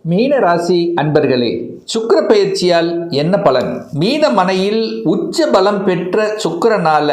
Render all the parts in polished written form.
மீன ராசி அன்பர்களே, சுக்கிர பயிற்சியால் என்ன பலன்? மீன மனையில் உச்ச பலம் பெற்ற சுக்கிரனால,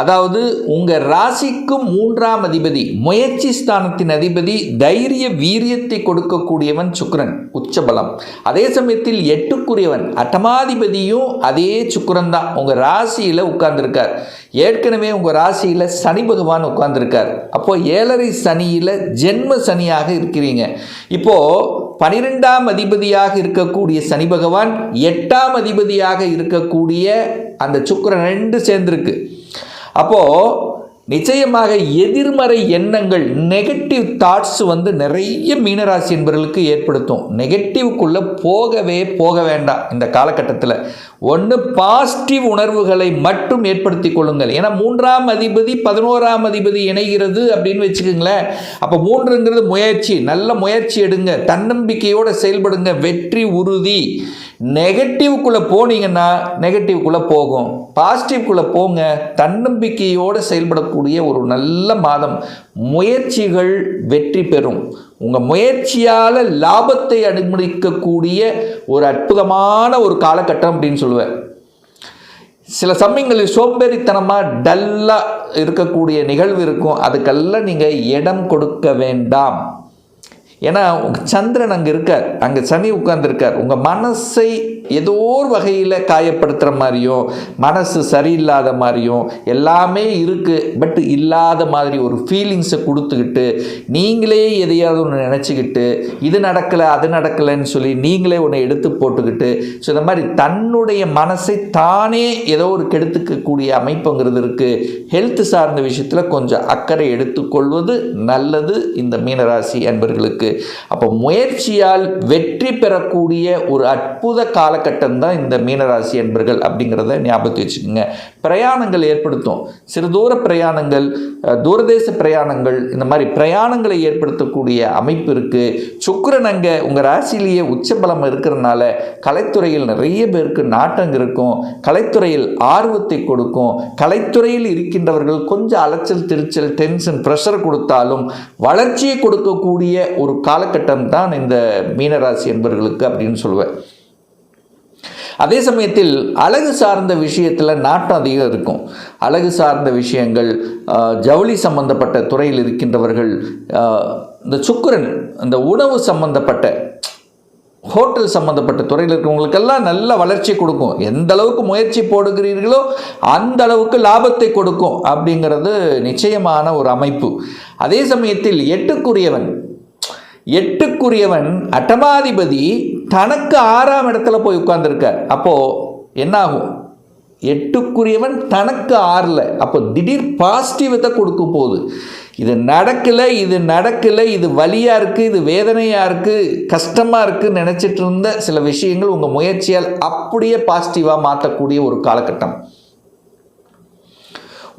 அதாவது உங்க ராசிக்கு 3ஆம் அதிபதி, முயற்சி ஸ்தானத்தின் அதிபதி, தைரிய வீரியத்தை கொடுக்கக்கூடியவன் சுக்கிரன், உச்ச பலம். அதே சமயத்தில் 8க்குரியவன் அட்டமாதிபதியும் அதே சுக்கிரன் தான் உங்க ராசியில உட்கார்ந்துருக்கார். ஏற்கனவே உங்க ராசியில சனி பகவான் உட்கார்ந்துருக்கார். அப்போ 7.5 சனியில ஜென்ம சனியாக இருக்கிறீங்க. இப்போ 12ஆம் அதிபதியாக இருக்கக்கூடிய சனி பகவான் 8ஆம் அதிபதியாக இருக்கக்கூடிய அந்த சுக்கிரன் 2 சேர்ந்திருக்கு. அப்போ நிச்சயமாக எதிர்மறை எண்ணங்கள், நெகட்டிவ் தாட்ஸ் நிறைய மீனராசி என்பவர்களுக்கு ஏற்படுத்தும். நெகட்டிவ்க்குள்ள போக வேண்டாம். இந்த காலகட்டத்தில் ஒன்று பாசிட்டிவ் உணர்வுகளை மட்டும் ஏற்படுத்தி கொள்ளுங்கள். ஏன்னா 3ஆம் அதிபதி 11ஆம் அதிபதி இணைகிறது அப்படின்னு வச்சுக்கோங்களேன். அப்போ 3ங்கிறது முயற்சி. நல்ல முயற்சி எடுங்க, தன்னம்பிக்கையோடு செயல்படுங்க, வெற்றி உறுதி. நெகட்டிவ்க்குள்ளே போனீங்கன்னா நெகட்டிவ்க்குள்ளே போகும், பாசிட்டிவ்க்குள்ளே போங்க. தன்னம்பிக்கையோடு செயல்படக்கூடிய ஒரு நல்ல மாதம். முயற்சிகள் வெற்றி பெறும். உங்கள் முயற்சியால் லாபத்தை அனுமதிக்கக்கூடிய ஒரு அற்புதமான ஒரு காலகட்டம் அப்படின்னு சொல்லுவேன். சில சமயங்களில் சோம்பேறித்தனமாக டல்லாக இருக்கக்கூடிய நிகழ்வு இருக்கும். அதுக்கெல்லாம் நீங்கள் இடம் கொடுக்க வேண்டாம். ஏன்னா சந்திரன் அங்கே இருக்கார், அங்கே சனி உட்கார்ந்துருக்கார். உங்கள் மனசை ஏதோ ஒரு வகையில் காயப்படுத்துகிற மாதிரியும், மனசு சரியில்லாத மாதிரியும் எல்லாமே இருக்குது. பட் இல்லாத மாதிரி ஒரு ஃபீலிங்ஸை கொடுத்துக்கிட்டு, நீங்களே எதையாவது ஒன்று நினச்சிக்கிட்டு, இது நடக்கலை அது நடக்கலைன்னு சொல்லி நீங்களே ஒன்று எடுத்து போட்டுக்கிட்டு, ஸோ இந்த மாதிரி தன்னுடைய மனசை தானே ஏதோ ஒரு கெடுத்துக்கக்கூடிய அமைப்புங்கிறது இருக்குது. ஹெல்த் சார்ந்த விஷயத்தில் கொஞ்சம் அக்கறை எடுத்துக்கொள்வது நல்லது இந்த மீனராசி அன்பர்களுக்கு. அப்போ முயற்சியால் வெற்றி பெறக்கூடிய ஒரு அற்புத காலகட்டம் தான் இந்த மீனராசி என்பர்கள் அப்படிங்கிறத ஞாபகத்தை வச்சுக்கோங்க. பிரயாணங்கள் ஏற்படுத்தும். சிறு தூர பிரயாணங்கள், தூரதேச பிரயாணங்கள், இந்த மாதிரி பிரயாணங்களை ஏற்படுத்தக்கூடிய அமைப்பு இருக்குது. சுக்கிரன் அங்கே உங்கள் ராசியிலேயே உச்சபலம் இருக்கிறதுனால கலைத்துறையில் நிறைய பேருக்கு நாட்டம் இருக்கும். கலைத்துறையில் ஆர்வத்தை கொடுக்கும். கலைத்துறையில் இருக்கின்றவர்கள் கொஞ்சம் அலைச்சல், திருச்சல், டென்ஷன், ப்ரெஷர் கொடுத்தாலும் வளர்ச்சியை கொடுக்கக்கூடிய ஒரு காலகட்டம் தான் இந்த மீனராசி என்பவர்களுக்கு அப்படின்னு சொல்லுவேன். அதே சமயத்தில் அழகு சார்ந்த விஷயத்தில் நாட்டம் அதிகம் இருக்கும். அழகு சார்ந்த விஷயங்கள், ஜவுளி சம்பந்தப்பட்ட துறையில் இருக்கின்றவர்கள், இந்த சுக்கிரன் இந்த உணவு சம்பந்தப்பட்ட ஹோட்டல் சம்பந்தப்பட்ட துறையில் இருக்கிறவங்களுக்கெல்லாம் நல்ல வளர்ச்சி கொடுக்கும். எந்த அளவுக்கு முயற்சி போடுகிறீர்களோ அந்த அளவுக்கு லாபத்தை கொடுக்கும் அப்படிங்கிறது நிச்சயமான ஒரு அமைப்பு. அதே சமயத்தில் 8க்குரியவன் அட்டமாதிபதி தனக்கு 6ஆம் இடத்துல போய் உட்கார்ந்துருக்கார். அப்போது என்ன ஆகும்? 8க்குரியவன் தனக்கு 6ல், அப்போ திடீர் பாசிட்டிவத்தை கொடுக்க போகுது. இது நடக்கலை, இது வலியாக இருக்குது, இது வேதனையாக இருக்குது, கஷ்டமாக இருக்குதுன்னு நினச்சிட்டு இருந்த சில விஷயங்கள் உங்கள் முயற்சியால் அப்படியே பாசிட்டிவாக மாற்றக்கூடிய ஒரு காலகட்டம்.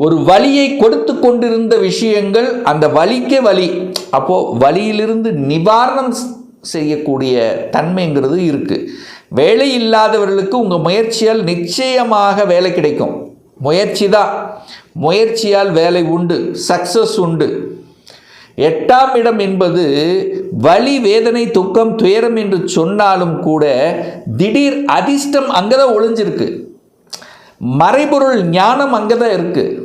ஒரு வலியை கொடுத்து கொண்டிருந்த விஷயங்கள் அந்த வலிக்கே வலி, அப்போது வலியிலிருந்து நிவாரணம் செய்யக்கூடிய தன்மைங்கிறது இருக்குது. வேலை இல்லாதவர்களுக்கு உங்கள் முயற்சியால் நிச்சயமாக வேலை கிடைக்கும். முயற்சியால் வேலை உண்டு, சக்சஸ் உண்டு. 8ஆம் இடம் என்பது வலி, வேதனை, துக்கம், துயரம் என்று சொன்னாலும் கூட திடீர் அதிர்ஷ்டம் அங்கே தான் ஒளிஞ்சிருக்கு. மறைபொருள் ஞானம் அங்கே தான் இருக்குது.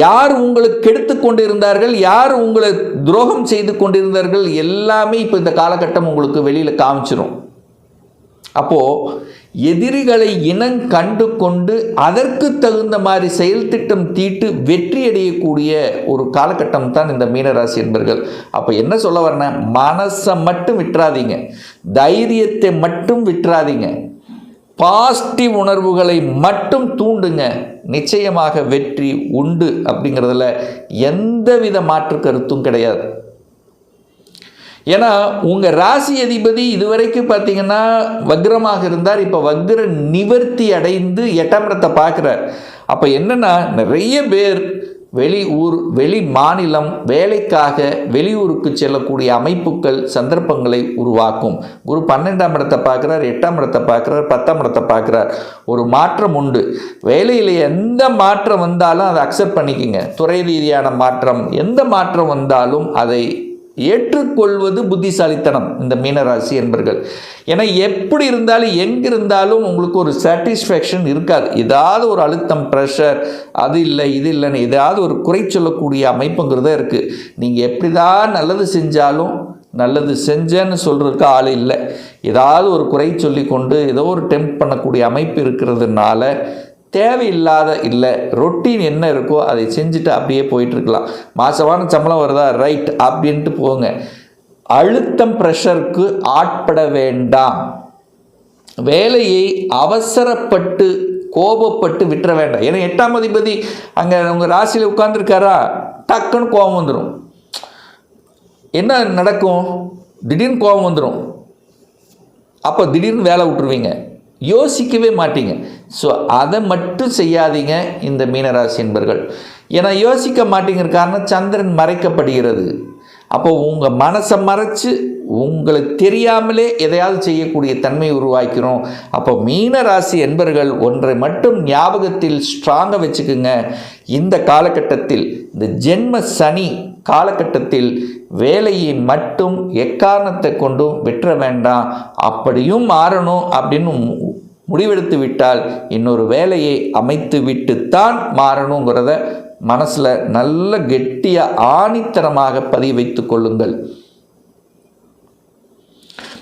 யார் உங்களுக்கு கெடுத்து கொண்டிருந்தார்கள், யார் உங்களை துரோகம் செய்து கொண்டிருந்தார்கள், எல்லாமே இப்போ இந்த காலகட்டம் உங்களுக்கு வெளியில் காமிச்சிடும். அப்போது எதிரிகளை இனம் கண்டு கொண்டு அதற்கு தகுந்த மாதிரி செயல் திட்டம் தீட்டு வெற்றி அடையக்கூடிய ஒரு காலகட்டம் தான் இந்த மீனராசி என்பர்கள். அப்போ என்ன சொல்ல வரேன்னா, மனசை மட்டும் விட்டுறாதீங்க, தைரியத்தை மட்டும் விட்டுறாதீங்க, பாசிட்டிவ் உணர்வுகளை மட்டும் தூண்டுங்க. நிச்சயமாக வெற்றி உண்டு அப்படிங்கிறதுல எந்தவித மாற்று கருத்தும் கிடையாது. ஏன்னா உங்கள் ராசி அதிபதி இதுவரைக்கும் பார்த்தீங்கன்னா வக்ரமாக இருந்தார். இப்போ வக்ர நிவர்த்தி அடைந்து 8ஆம் இடத்தை பார்க்குறார். அப்போ என்னென்னா, நிறைய பேர் வெளி மாநிலம் வேலைக்காக வெளியூருக்கு செல்லக்கூடிய அமைப்புகள், சந்தர்ப்பங்களை உருவாக்கும். குரு 12ஆம் இடத்தை பார்க்குறார், 8ஆம் இடத்தை பார்க்குறார், 10ஆம் இடத்தை பார்க்குறார். ஒரு மாற்றம் உண்டு. வேலையில் எந்த மாற்றம் வந்தாலும் அதை அக்செப்ட் பண்ணிக்கோங்க. துறை ரீதியான மாற்றம், எந்த மாற்றம் வந்தாலும் அதை ஏற்றுக்கொள்வது புத்திசாலித்தனம் இந்த மீனராசி என்பர்கள். ஏன்னா எப்படி இருந்தாலும் எங்கிருந்தாலும் உங்களுக்கு ஒரு சாட்டிஸ்ஃபேக்ஷன் இருக்காது. ஏதாவது ஒரு அழுத்தம், ப்ரெஷர், அது இல்லை இது இல்லைன்னு ஏதாவது ஒரு குறை சொல்லக்கூடிய அமைப்புங்கிறத இருக்குது. நீங்கள் எப்படி தான் நல்லது செஞ்சாலும் நல்லது செஞ்சேன்னு சொல்கிறதுக்கு ஆள் இல்லை. ஏதாவது ஒரு குறை சொல்லி கொண்டு ஏதோ ஒரு டெம்ப் பண்ணக்கூடிய அமைப்பு இருக்கிறதுனால தேவையில்லாத இல்லை ரொட்டீன் என்ன இருக்கோ அதை செஞ்சுட்டு அப்படியே போயிட்டுருக்கலாம். மாதமான சம்பளம் வருதா ரைட் அப்படின்ட்டு போங்க. அழுத்தம் ப்ரெஷருக்கு ஆட்பட வேண்டாம். வேலையை அவசரப்பட்டு கோபப்பட்டு விட்டுற வேண்டாம். ஏன்னா 8ஆம் அதிபதி அங்கே உங்கள் ராசியில் உட்கார்ந்துருக்காரா, டக்குன்னு கோபம் வந்துடும். என்ன நடக்கும்? திடீர்னு கோபம் வந்துடும். அப்போ திடீர்னு வேலை விட்டுருவீங்க, யோசிக்கவே மாட்டீங்க. ஸோ அதை மட்டும் செய்யாதீங்க இந்த மீனராசி என்பர்கள். ஏன்னா யோசிக்க மாட்டேங்கிற காரணம் சந்திரன் மறைக்கப்படுகிறது. அப்போ உங்கள் மனசை மறைச்சு உங்களுக்கு தெரியாமலே எதையாவது செய்யக்கூடிய தன்மை உருவாக்கிறோம். அப்போ மீனராசி என்பர்கள் ஒன்றை மட்டும் ஞாபகத்தில் ஸ்ட்ராங்காக வச்சுக்குங்க. இந்த காலகட்டத்தில், இந்த ஜென்ம சனி காலகட்டத்தில் வேலையை மட்டும் எக்காரணத்தை கொண்டும் விட்டுற வேண்டாம். அப்படியும் மாறணும் அப்படின்னு முடிவெடுத்து விட்டால் இன்னொரு வேலையை அமைத்து விட்டுத்தான் மாறணுங்கிறத மனசில் நல்ல கெட்டியாக ஆணித்தரமாக பதிய வைத்து கொள்ளுங்கள்.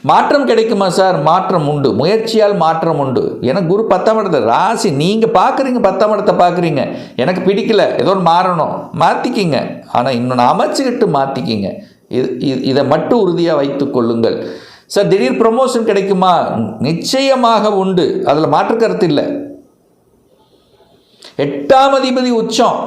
மாற்றம் கிடைக்குமா சார்? மாற்றம் உண்டு, முயற்சியால் மாற்றம் உண்டு. எனக்கு குரு 10ஆம் இடத்தை ராசி, நீங்கள் பார்க்குறீங்க 10ஆம் இடத்தை பார்க்குறீங்க, எனக்கு பிடிக்கல ஏதோ மாறணும், மாற்றிக்கிங்க. ஆனால் இன்னொன்று அமைச்சுக்கிட்டு மாற்றிக்கிங்க. இதை மட்டும் உறுதியாக வைத்து கொள்ளுங்கள். சார் திடீர் ப்ரமோஷன் கிடைக்குமா? நிச்சயமாக உண்டு, அதில் மாற்று கருத்து இல்லை. 8ஆம் அதிபதி உச்சம்,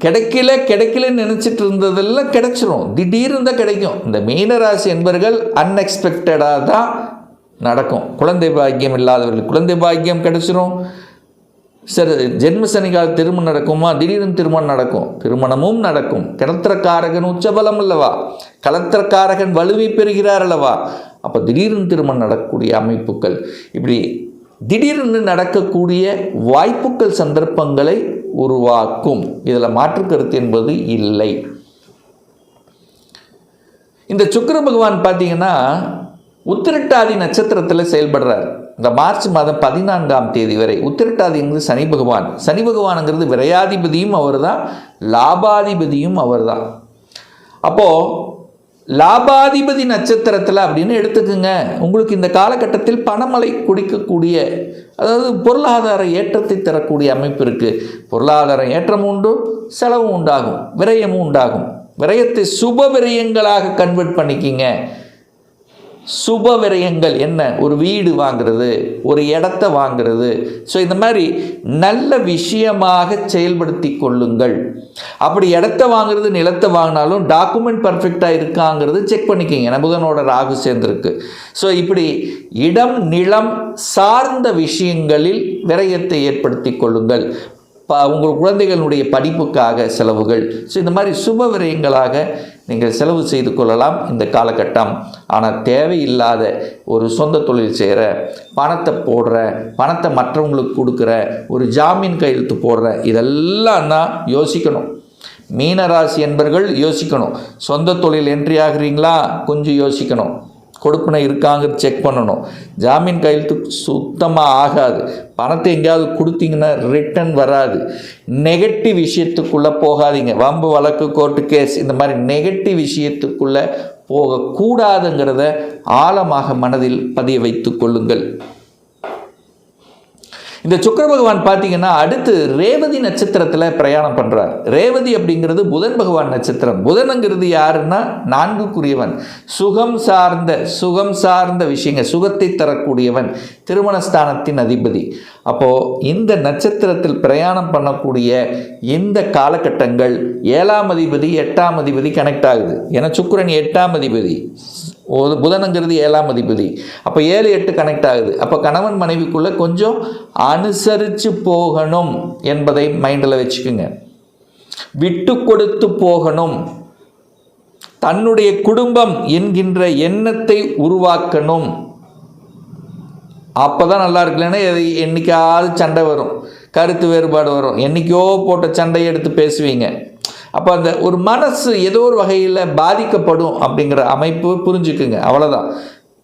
கிடைக்கலன்னு நினச்சிட்டு இருந்ததெல்லாம் கிடைச்சிரும், திடீர்னு தான் கிடைக்கும். இந்த மீனராசி என்பவர்கள் அன்எக்ஸ்பெக்டடாக தான் நடக்கும். குழந்தை பாக்கியம் இல்லாதவர்கள் குழந்தை பாக்கியம் கிடைச்சிரும். சரி, ஜென்ம சனிக்கால திருமணம் நடக்குமா? திடீர்னு திருமணம் நடக்கும், திருமணமும் நடக்கும். கலத்திரக்காரகன் உச்சபலம் அல்லவா, கலத்திரக்காரகன் வலுவை பெறுகிறார் அல்லவா. அப்போ திடீர்னு திருமணம் நடக்கக்கூடிய அமைப்புகள், இப்படி திடீர்னு நடக்கக்கூடிய வாய்ப்புகள் சந்தர்ப்பங்களை உருவாக்கும். இதில் மாற்று கருத்து என்பது இல்லை. இந்த சுக்கிர பகவான் பார்த்தீங்கன்னா உத்திரட்டாதி நட்சத்திரத்தில் செயல்படுறார். இந்த மார்ச் மாதம் 14ஆம் தேதி வரை உத்திரட்டாதிங்கிறது சனி பகவான். சனி பகவானுங்கிறது விரையாதிபதியும் அவர் தான், லாபாதிபதியும் அவர் தான். அப்போது லாபாதிபதி நட்சத்திரத்தில் அப்படின்னு எடுத்துக்குங்க. உங்களுக்கு இந்த காலகட்டத்தில் பணமழை குடிக்கக்கூடிய, அதாவது பொருளாதார ஏற்றத்தை தரக்கூடிய அமைப்பு இருக்குது. பொருளாதார ஏற்றமும் உண்டு, செலவும் உண்டாகும், விரயமும் உண்டாகும். விரயத்தை சுப விரயங்களாக கன்வெர்ட் பண்ணிக்கிங்க. சுப விரயங்கள் என்ன? ஒரு வீடு வாங்கிறது, ஒரு இடத்த வாங்கிறது. ஸோ இந்த மாதிரி நல்ல விஷயமாக செயல்படுத்தி கொள்ளுங்கள். அப்படி இடத்த வாங்குறது, நிலத்தை வாங்கினாலும் டாக்குமெண்ட் பர்ஃபெக்டாக இருக்காங்கிறது செக் பண்ணிக்கிங்க. புதனோட ராகு சேர்ந்துருக்கு. ஸோ இப்படி இடம் நிலம் சார்ந்த விஷயங்களில் விரயத்தை ஏற்படுத்தி கொள்ளுங்கள். உங்கள் குழந்தைகளுடைய படிப்புக்காக செலவுகள். ஸோ இந்த மாதிரி சுப விரயங்களாக நீங்கள் செலவு செய்து கொள்ளலாம் இந்த காலகட்டம். ஆனால் தேவையில்லாத ஒரு சொந்த தொழில் செய்கிற, பணத்தை போடுற, பணத்தை மற்றவங்களுக்கு கொடுக்குற, ஒரு ஜாமீன் கையெழுத்து போடுற, இதெல்லாம் தான் யோசிக்கணும். மீனராசி என்பர்கள் யோசிக்கணும். சொந்த தொழில் என்ட்ரி ஆகுறீங்களா, கொஞ்சம் யோசிக்கணும். கொடுப்பனை இருக்காங்கிறது செக் பண்ணணும். ஜாமீன் கையெழுத்து சுத்தமாக ஆகாது. பணத்தை எங்கேயாவது கொடுத்தீங்கன்னா ரிட்டன் வராது. நெகட்டிவ் விஷயத்துக்குள்ளே போகாதீங்க. வம்பு வழக்கு கோர்ட்டு கேஸ் இந்த மாதிரி நெகட்டிவ் விஷயத்துக்குள்ளே போகக்கூடாதுங்கிறத ஆழமாக மனதில் பதிய வைத்து கொள்ளுங்கள். இந்த சுக்கிர பகவான் பார்த்தீங்கன்னா அடுத்து ரேவதி நட்சத்திரத்தில் பிரயாணம் பண்ணுறார். ரேவதி அப்படிங்கிறது புதன் பகவான் நட்சத்திரம். புதனுங்கிறது யாருன்னா 4க்குரியவன், சுகம் சார்ந்த விஷயங்கள், சுகத்தை தரக்கூடியவன், திருமணஸ்தானத்தின் அதிபதி. அப்போது இந்த நட்சத்திரத்தில் பிரயாணம் பண்ணக்கூடிய இந்த காலகட்டங்கள் 7ஆம் அதிபதி 8ஆம் அதிபதி கனெக்ட் ஆகுது. ஏன்னா சுக்கிரன் 8ஆம் அதிபதி, புதனுங்கிறது 7ஆம் அதிபதி. அப்போ 7, 8 கனெக்ட் ஆகுது. அப்போ கணவன் மனைவிக்குள்ளே கொஞ்சம் அனுசரித்து போகணும் என்பதை மைண்டில் வச்சுக்கோங்க. விட்டு கொடுத்து போகணும். தன்னுடைய குடும்பம் என்கின்ற எண்ணத்தை உருவாக்கணும். அப்போ தான் நல்லா இருக்குல்லன்னா என்னைக்காவது சண்டை வரும், கருத்து வேறுபாடு வரும். என்றைக்கோ போட்ட சண்டையை எடுத்து பேசுவீங்க. அப்போ அந்த ஒரு மனசு ஏதோ ஒரு வகையில் பாதிக்கப்படும் அப்படிங்கிற அமைப்பு புரிஞ்சுக்குங்க, அவ்வளோதான்.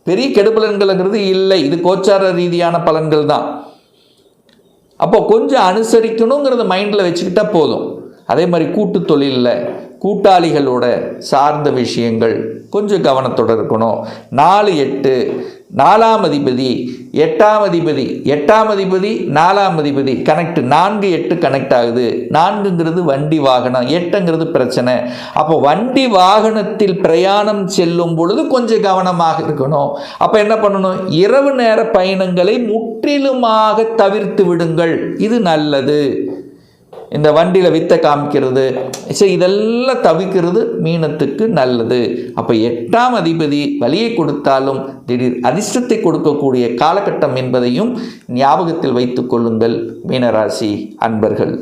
பெரிய கெடுபலன்கள்ங்கிறது இல்லை, இது கோச்சார ரீதியான பலன்கள் தான். அப்போ கொஞ்சம் அனுசரிக்கணுங்கிறத மைண்டில் வச்சுக்கிட்டா போதும். அதே மாதிரி கூட்டு தொழிலில் கூட்டாளிகளோட சார்ந்த விஷயங்கள் கொஞ்சம் கவனத்தோடு இருக்கணும். 4-8 4ஆம் அதிபதி 8ஆம் அதிபதி 8ஆம் அதிபதி 4ஆம் அதிபதி கனெக்ட், 4-8 கனெக்ட் ஆகுது. 4ங்கிறது வண்டி வாகனம், 8ங்கிறது பிரச்சனை. அப்போ வண்டி வாகனத்தில் பிரயாணம் செல்லும் பொழுது கொஞ்சம் கவனமாக இருக்கணும். அப்போ என்ன பண்ணணும், இரவு நேர பயணங்களை முற்றிலுமாக தவிர்த்து விடுங்கள், இது நல்லது. இந்த வண்டியில் வித்தை காமிக்கிறது, சரி, இதெல்லாம் தவிர்க்கிறது மீனத்துக்கு நல்லது. அப்போ 8ஆம் அதிபதி வலியை கொடுத்தாலும் திடீர் அதிர்ஷ்டத்தை கொடுக்கக்கூடிய காலகட்டம் என்பதையும் ஞாபகத்தில் வைத்துக் கொள்ளுங்கள் மீனராசி அன்பர்கள்.